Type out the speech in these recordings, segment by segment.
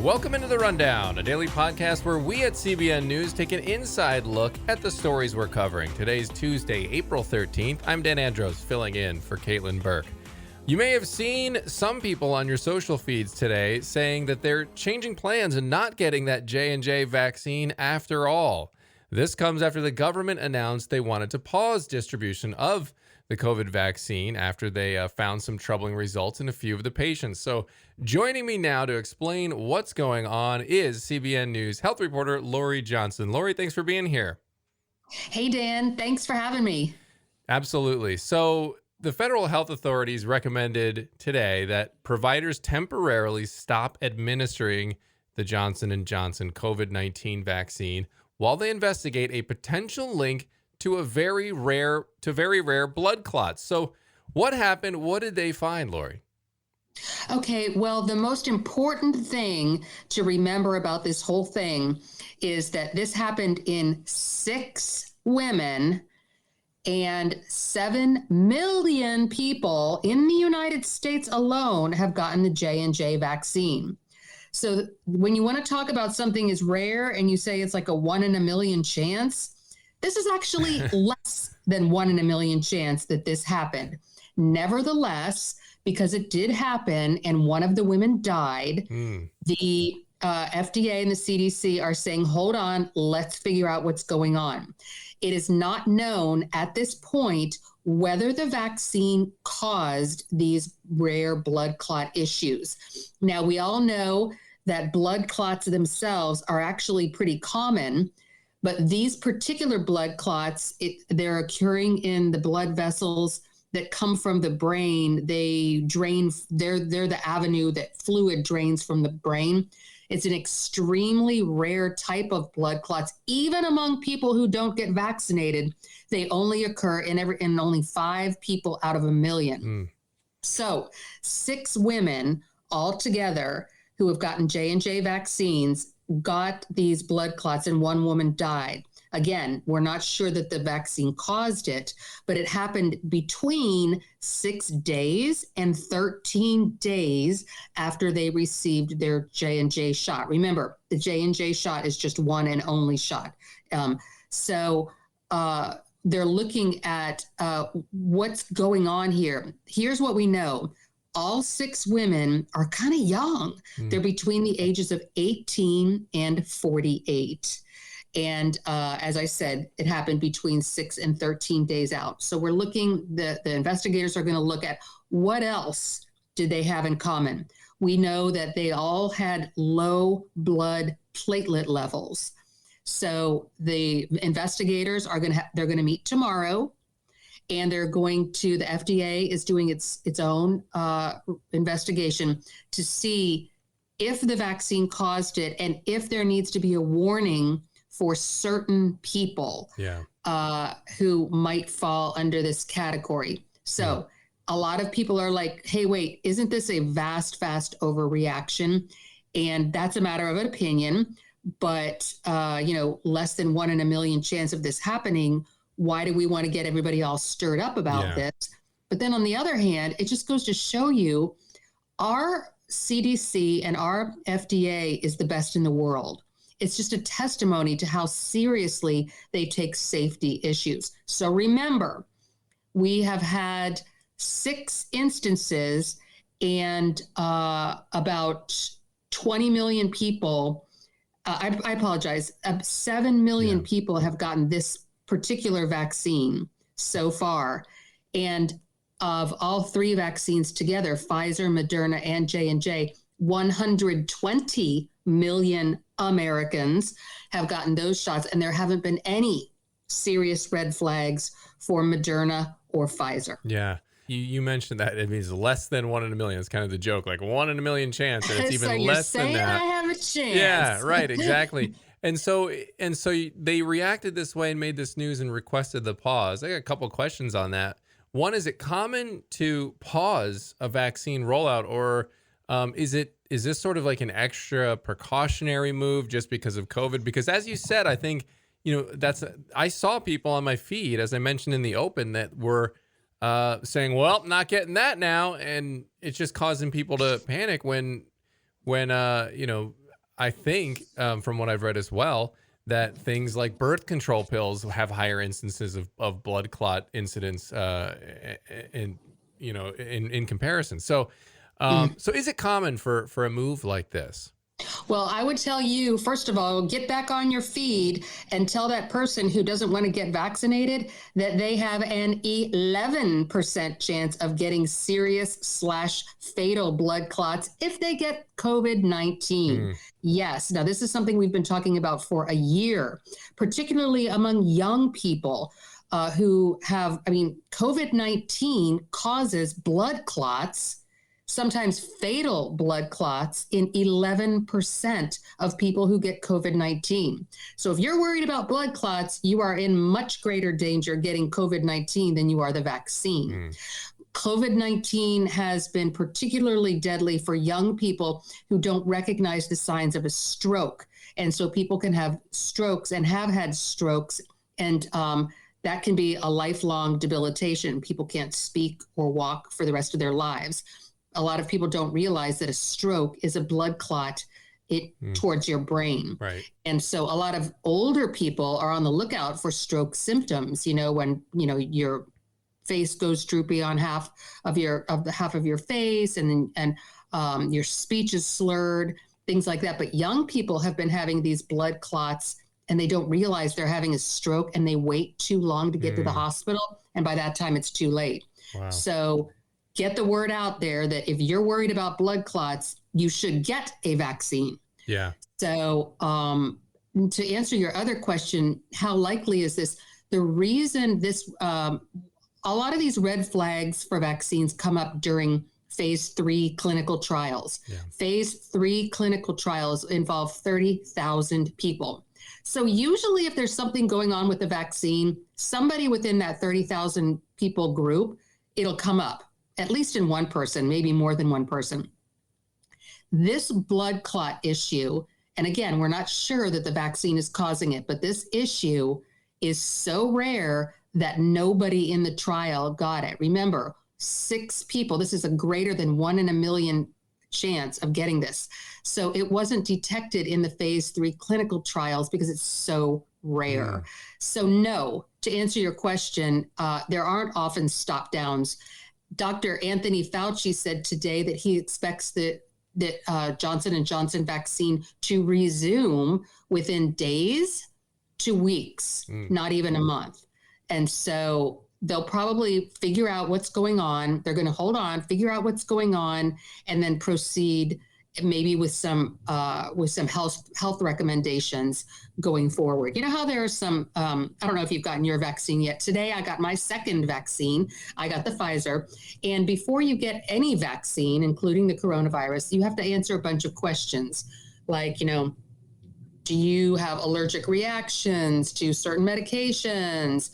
Welcome into The Rundown, a daily podcast where we at CBN News take an inside look at the stories we're covering. Today's Tuesday, April 13th. I'm Dan Andros, filling in for Caitlin Burke. You may have seen some people on your social feeds today saying that they're changing plans and not getting that J&J vaccine after all. This comes after the government announced they wanted to pause distribution of the COVID vaccine after they found some troubling results in a few of the patients. So joining me now to explain what's going on is CBN News health reporter Lori Johnson. Lori, thanks for being here. Hey, Dan. Thanks for having me. Absolutely. So the federal health authorities recommended today that providers temporarily stop administering the Johnson & Johnson COVID-19 vaccine while they investigate a potential link to very rare blood clots. So what happened? What did they find, Lori? Okay, well, the most important thing to remember about this whole thing is that this happened in 6 women, and 7 million people in the United States alone have gotten the J&J vaccine. So when you want to talk about something is rare and you say it's like a 1 in a million chance, this is actually less than 1 in a million chance that this happened. Nevertheless, because it did happen and one of the women died, the FDA and the CDC are saying, hold on, let's figure out what's going on. It is not known at this point whether the vaccine caused these rare blood clot issues. Now, we all know that blood clots themselves are actually pretty common, but these particular blood clots, they're occurring in the blood vessels that come from the brain. They drain, they're the avenue that fluid drains from the brain. It's an extremely rare type of blood clots. Even among people who don't get vaccinated, they only occur in only 5 people out of a million. So 6 women altogether who have gotten J&J vaccines got these blood clots and 1 woman died. Again, we're not sure that the vaccine caused it, but it happened between 6 days and 13 days after they received their J&J shot. Remember, the J&J shot is just one and only shot. So they're looking at what's going on here. Here's what we know. All 6 women are kind of young. They're between the ages of 18 and 48. And as I said, it happened between 6 and 13 days out. So we're looking, the investigators are going to look at what else did they have in common. We know that they all had low blood platelet levels. So the investigators they're going to meet tomorrow. And they're going to, the FDA is doing its own investigation to see if the vaccine caused it and if there needs to be a warning for certain people who might fall under this category. So a lot of people are like, hey, wait, isn't this a fast overreaction? And that's a matter of an opinion, but less than 1 in a million chance of this happening. Why do we want to get everybody all stirred up about this? But then on the other hand, it just goes to show you our CDC and our FDA is the best in the world. It's just a testimony to how seriously they take safety issues. So remember, we have had 6 instances and about 20 million people, I apologize, 7 million people have gotten this particular vaccine so far. And of all 3 vaccines together, Pfizer, Moderna, and J&J, 120 million Americans have gotten those shots, and there haven't been any serious red flags for Moderna or Pfizer. Yeah. You mentioned that it means less than 1 in a million. It's kind of the joke, like 1 in a million chance, and it's even so less than that. I have a chance. Yeah, right, exactly. And so they reacted this way and made this news and requested the pause. I got a couple of questions on that. One, is it common to pause a vaccine rollout, or is this sort of like an extra precautionary move just because of COVID? Because as you said, I think, I saw people on my feed, as I mentioned in the open, that were saying, well, not getting that now. And it's just causing people to panic when I think from what I've read as well, that things like birth control pills have higher instances of blood clot incidents in comparison. So, so is it common for a move like this? Well, I would tell you, first of all, get back on your feed and tell that person who doesn't want to get vaccinated that they have an 11% chance of getting serious/fatal blood clots if they get COVID-19. Yes. Now, this is something we've been talking about for a year, particularly among young people who have, COVID-19 causes blood clots, sometimes fatal blood clots, in 11% of people who get COVID-19. So if you're worried about blood clots, you are in much greater danger getting COVID-19 than you are the vaccine. COVID-19 has been particularly deadly for young people who don't recognize the signs of a stroke. And so people can have strokes and have had strokes, and that can be a lifelong debilitation. People can't speak or walk for the rest of their lives. A lot of people don't realize that a stroke is a blood clot towards your brain. Right. And so a lot of older people are on the lookout for stroke symptoms, when, your face goes droopy on half of your face, and your speech is slurred, things like that. But young people have been having these blood clots and they don't realize they're having a stroke, and they wait too long to get to the hospital. And by that time it's too late. Wow. So get the word out there that if you're worried about blood clots, you should get a vaccine. Yeah. So to answer your other question, how likely is this? The reason this, a lot of these red flags for vaccines come up during phase 3 clinical trials. Yeah. Phase 3 clinical trials involve 30,000 people. So usually if there's something going on with the vaccine, somebody within that 30,000 people group, it'll come up. At least in one person, maybe more than one person. This blood clot issue, and again, we're not sure that the vaccine is causing it, but this issue is so rare that nobody in the trial got it. Remember, 6 people, this is a greater than 1 in a million chance of getting this. So it wasn't detected in the phase 3 clinical trials because it's so rare. So no, to answer your question, there aren't often stop downs. Dr. Anthony Fauci said today that he expects that Johnson & Johnson vaccine to resume within days to weeks, not even a month. And so they'll probably figure out what's going on. They're going to hold on, figure out what's going on, and then proceed maybe with some health recommendations going forward. You know how there are some, I don't know if you've gotten your vaccine yet. Today, I got my second vaccine. I got the Pfizer. And before you get any vaccine, including the coronavirus, you have to answer a bunch of questions like, do you have allergic reactions to certain medications,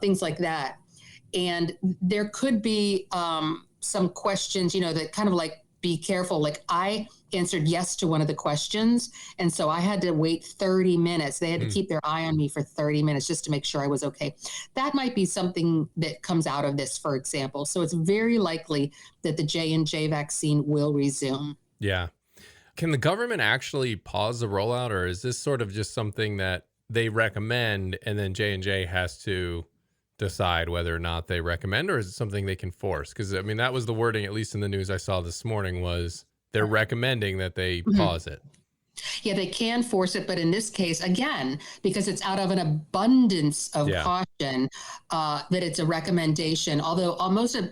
things like that. And there could be some questions, that kind of like, be careful. Like I answered yes to one of the questions. And so I had to wait 30 minutes. They had to keep their eye on me for 30 minutes just to make sure I was okay. That might be something that comes out of this, for example. So it's very likely that the J&J vaccine will resume. Yeah. Can the government actually pause the rollout, or is this sort of just something that they recommend and then J&J has to decide whether or not they recommend, or is it something they can force? Because that was the wording, at least in the news I saw this morning, was they're recommending that they pause it. Yeah, they can force it, but in this case, again, because it's out of an abundance of caution, that it's a recommendation. Although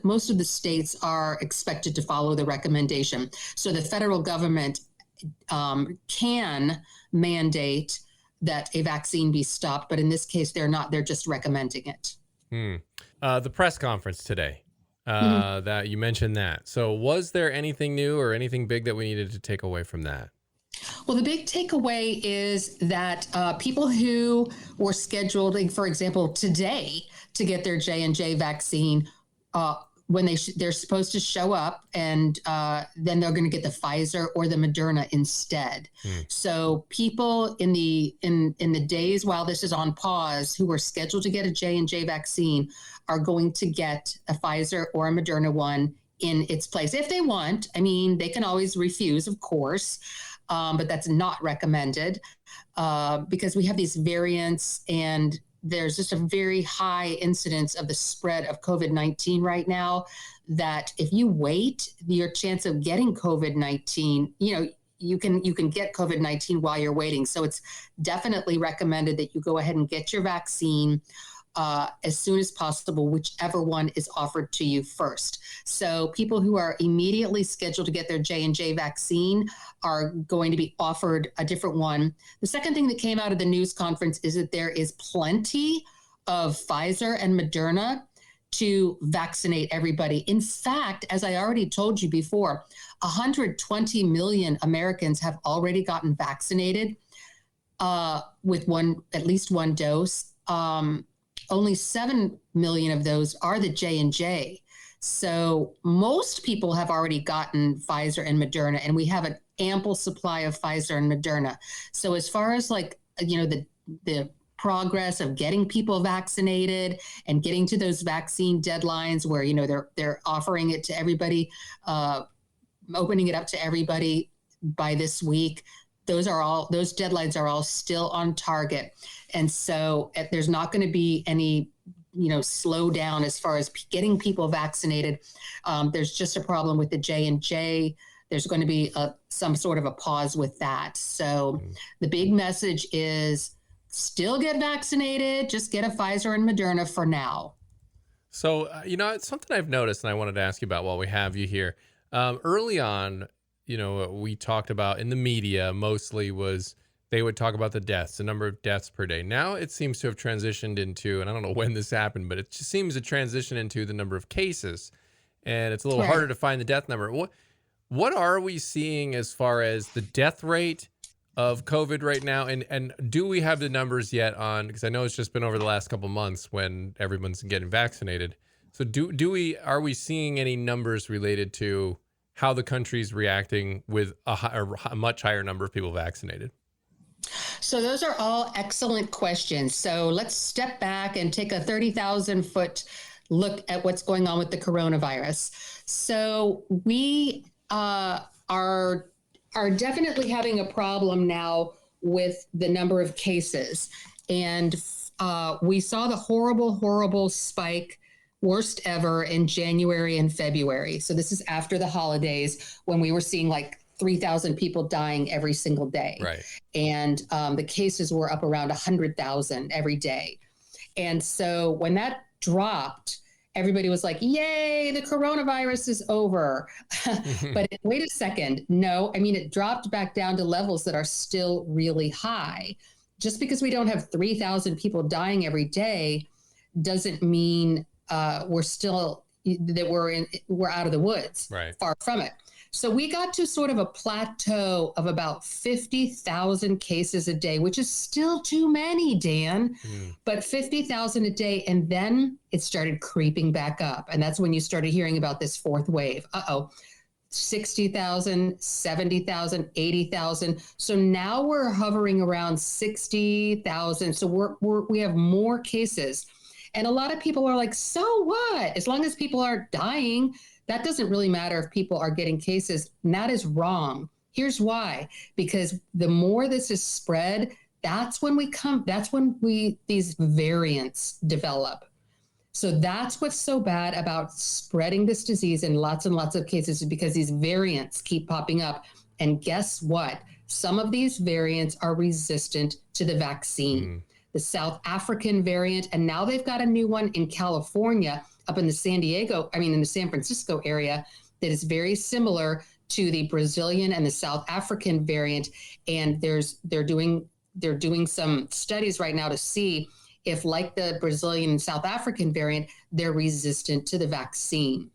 most of the states are expected to follow the recommendation, so the federal government can mandate that a vaccine be stopped, but in this case, they're not. They're just recommending it. The press conference today, that you mentioned that. So was there anything new or anything big that we needed to take away from that? Well, the big takeaway is that people who were scheduled, for example, today to get their J&J vaccine when they're supposed to show up, and then they're going to get the Pfizer or the Moderna instead. So people in the days while this is on pause, who are scheduled to get a J&J vaccine, are going to get a Pfizer or a Moderna one in its place if they want. I mean, they can always refuse, of course, but that's not recommended because we have these variants, and there's just a very high incidence of the spread of COVID-19 right now, that if you wait, your chance of getting COVID-19, you can get COVID-19 while you're waiting. So it's definitely recommended that you go ahead and get your vaccine as soon as possible, whichever one is offered to you first. So people who are immediately scheduled to get their J&J vaccine are going to be offered a different one. The second thing that came out of the news conference is that there is plenty of Pfizer and Moderna to vaccinate everybody. In fact, as I already told you before, 120 million Americans have already gotten vaccinated with at least one dose. Only 7 million of those are the J&J. So most people have already gotten Pfizer and Moderna, and we have an ample supply of Pfizer and Moderna. So as far as the progress of getting people vaccinated and getting to those vaccine deadlines where, they're offering it to everybody, opening it up to everybody by this week, those deadlines are all still on target. And so there's not going to be any, slow down as far as getting people vaccinated. There's just a problem with the J&J. There's going to be some sort of a pause with that. So the big message is still get vaccinated, just get a Pfizer and Moderna for now. So, it's something I've noticed, and I wanted to ask you about while we have you here. Early on, we talked about in the media mostly was they would talk about the deaths, the number of deaths per day. Now it seems to have transitioned into, and I don't know when this happened, but it just seems to transition into the number of cases, and it's a little harder to find the death number. What are we seeing as far as the death rate of COVID right now? And do we have the numbers yet on, because I know it's just been over the last couple months when everyone's getting vaccinated. So are we seeing any numbers related to how the country's reacting with a much higher number of people vaccinated? So those are all excellent questions. So let's step back and take a 30,000-foot look at what's going on with the coronavirus. So we are definitely having a problem now with the number of cases. And we saw the horrible spike, worst ever, in January and February. So this is after the holidays, when we were seeing 3,000 people dying every single day. Right. And the cases were up around 100,000 every day. And so when that dropped, everybody was like, yay, the coronavirus is over. But wait a second. No, it dropped back down to levels that are still really high. Just because we don't have 3,000 people dying every day doesn't mean we're out of the woods. Right. Far from it. So we got to sort of a plateau of about 50,000 cases a day, which is still too many, Dan, but 50,000 a day. And then it started creeping back up. And that's when you started hearing about this fourth wave. 60,000, 70,000, 80,000. So now we're hovering around 60,000. So we have more cases. And a lot of people are like, so what? As long as people aren't dying, that doesn't really matter if people are getting cases. And that is wrong. Here's why. Because the more this is spread, that's when these variants develop. So that's what's so bad about spreading this disease in lots and lots of cases, is because these variants keep popping up. And guess what? Some of these variants are resistant to the vaccine. The South African variant, and now they've got a new one in California, up in the in the San Francisco area, that is very similar to the Brazilian and the South African variant. And they're doing some studies right now to see if, like the Brazilian and South African variant, they're resistant to the vaccine.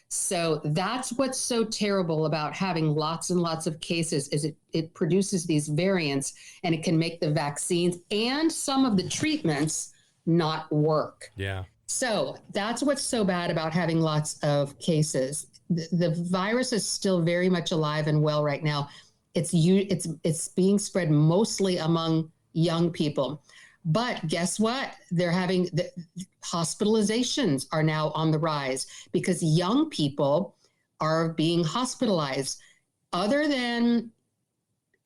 So that's what's so terrible about having lots and lots of cases, is it produces these variants, and it can make the vaccines and some of the treatments not work. Yeah. So that's what's so bad about having lots of cases. The virus is still very much alive and well right now. It's being spread mostly among young people. But guess what? They're having hospitalizations are now on the rise because young people are being hospitalized. Other than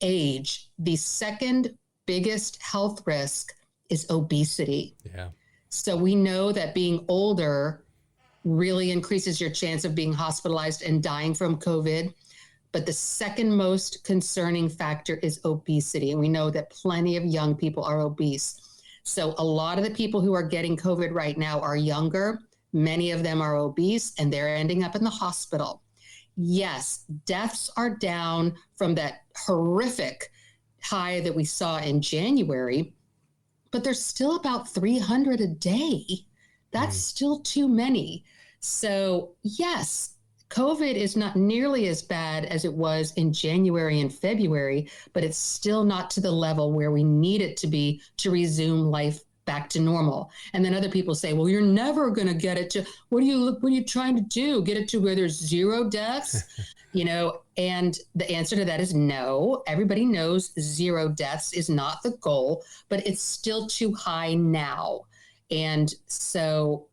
age, the second biggest health risk is obesity. Yeah. So we know that being older really increases your chance of being hospitalized and dying from COVID. But the second most concerning factor is obesity. And we know that plenty of young people are obese. So a lot of the people who are getting COVID right now are younger. Many of them are obese and they're ending up in the hospital. Yes, deaths are down from that horrific high that we saw in January, but there's still about 300 a day. That's still too many. So yes, COVID is not nearly as bad as it was in January and February, but it's still not to the level where we need it to be to resume life back to normal. And then other people say, well, you're never going to get it to, what are you trying to do? Get it to where there's 0 deaths? And the answer to that is no. Everybody knows 0 deaths is not the goal, but it's still too high now. And so,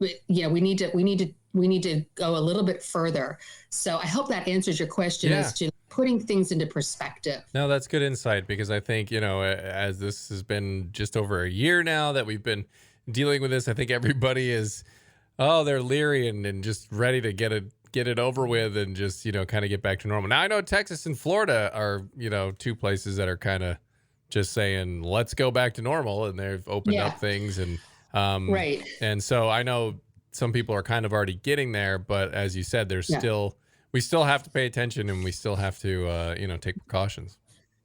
we need to go a little bit further. So I hope that answers your question as to putting things into perspective. No, that's good insight, because I think, as this has been just over a year now that we've been dealing with this, I think everybody is, they're leery and just ready to get it over with and just, kind of get back to normal. Now I know Texas and Florida are, 2 places that are kind of just saying, let's go back to normal. And they've opened up things and, right. And so I know some people are kind of already getting there, but as you said, we still have to pay attention and we still have to, take precautions.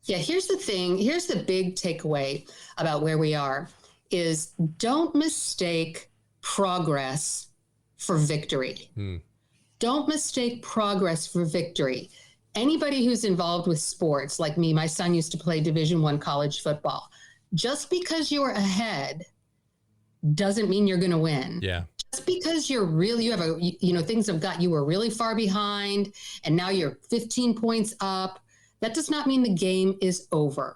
Yeah. Here's the thing. Here's the big takeaway about where we are is don't mistake progress for victory. Don't mistake progress for victory. Anybody who's involved with sports, like me, my son used to play Division I college football. Just because you're ahead doesn't mean you're going to win. Yeah. Just because you have things have got you were really far behind and now you're 15 points up, that does not mean the game is over.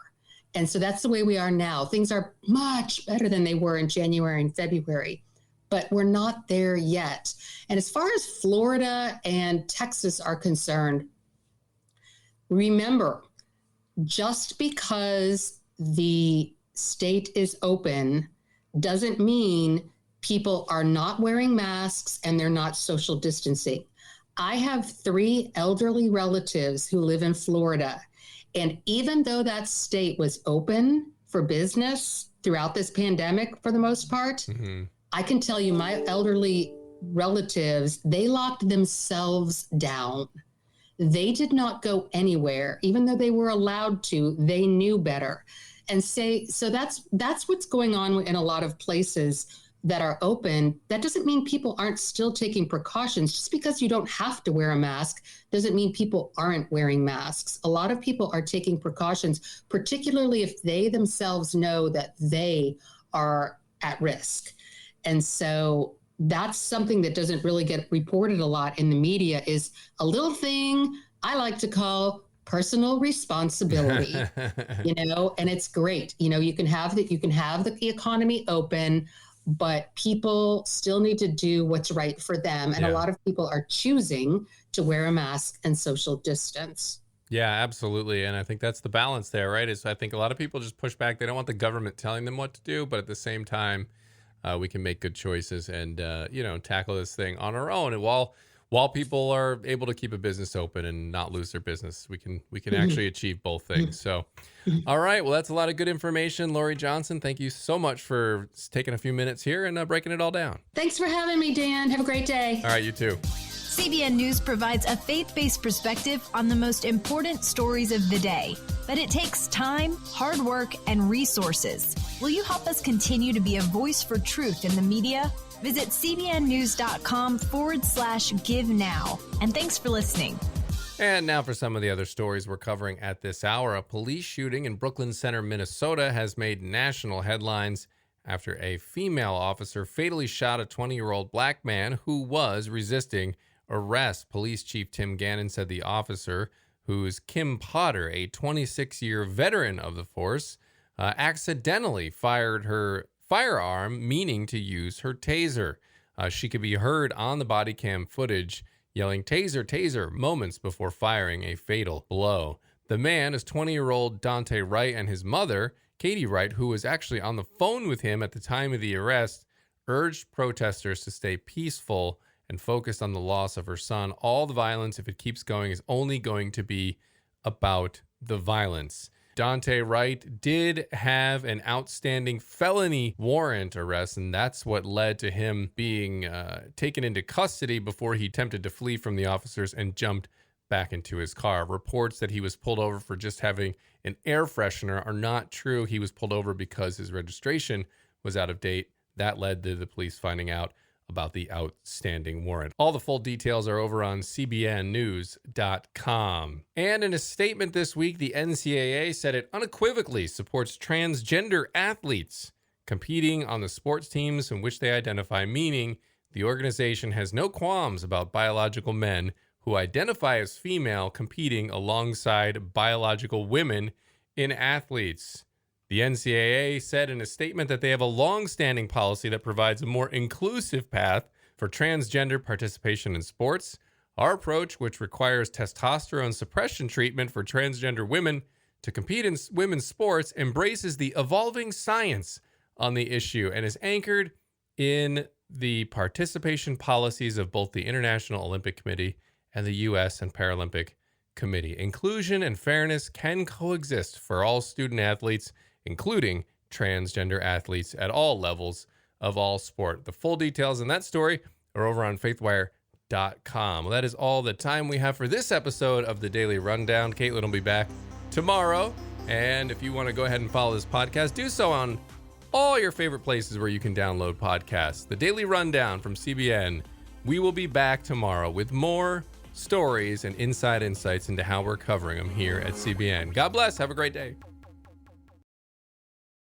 And so that's the way we are now. Things are much better than they were in January and February, but we're not there yet. And as far as Florida and Texas are concerned, remember, just because the state is open doesn't mean people are not wearing masks and they're not social distancing. I have 3 elderly relatives who live in Florida. And even though that state was open for business throughout this pandemic, for the most part, I can tell you my elderly relatives, they locked themselves down. They did not go anywhere, even though they were allowed to. They knew better. And so that's what's going on in a lot of places that are open. That doesn't mean people aren't still taking precautions. Just because you don't have to wear a mask doesn't mean people aren't wearing masks. A lot of people are taking precautions, particularly if they themselves know that they are at risk. And so that's something that doesn't really get reported a lot in the media, is a little thing I like to call personal responsibility, and it's great. You can have the economy open, but people still need to do what's right for them. And a lot of people are choosing to wear a mask and social distance. Yeah, absolutely. And I think that's the balance there, right? Is I think a lot of people just push back. They don't want the government telling them what to do, but at the same time, we can make good choices and, tackle this thing on our own. And while people are able to keep a business open and not lose their business, we can actually achieve both things. So, all right. Well, that's a lot of good information. Lori Johnson, thank you so much for taking a few minutes here and breaking it all down. Thanks for having me, Dan. Have a great day. All right. You too. CBN News provides a faith-based perspective on the most important stories of the day. But it takes time, hard work, and resources. Will you help us continue to be a voice for truth in the media? Visit cbnnews.com/give now. And thanks for listening. And now for some of the other stories we're covering at this hour. A police shooting in Brooklyn Center, Minnesota has made national headlines after a female officer fatally shot a 20-year-old black man who was resisting arrest. Police Chief Tim Gannon said the officer, who's Kim Potter, a 26-year veteran of the force, accidentally fired her firearm, meaning to use her taser. She could be heard on the body cam footage yelling, "Taser, taser," moments before firing a fatal blow. The man is 20-year-old Dante Wright, and his mother, Katie Wright, who was actually on the phone with him at the time of the arrest, urged protesters to stay peaceful and focused on the loss of her son. All the violence, if it keeps going, is only going to be about the violence. Dante Wright did have an outstanding felony warrant arrest, and that's what led to him being taken into custody before he attempted to flee from the officers and jumped back into his car. Reports that he was pulled over for just having an air freshener are not true. He was pulled over because his registration was out of date. That led to the police finding out about the outstanding warrant. All the full details are over on cbnnews.com. And in a statement this week, the NCAA said it unequivocally supports transgender athletes competing on the sports teams in which they identify, meaning the organization has no qualms about biological men who identify as female competing alongside biological women in athletes. The NCAA said in a statement that they have a long-standing policy that provides a more inclusive path for transgender participation in sports. Our approach, which requires testosterone suppression treatment for transgender women to compete in women's sports, embraces the evolving science on the issue and is anchored in the participation policies of both the International Olympic Committee and the U.S. and Paralympic Committee. Inclusion and fairness can coexist for all student athletes, including transgender athletes at all levels of all sport. The full details in that story are over on faithwire.com. Well, that is all the time we have for this episode of the Daily Rundown. Caitlin will be back tomorrow. And if you want to go ahead and follow this podcast, do so on all your favorite places where you can download podcasts. The Daily Rundown from CBN. We will be back tomorrow with more stories and inside insights into how we're covering them here at CBN. God bless. Have a great day.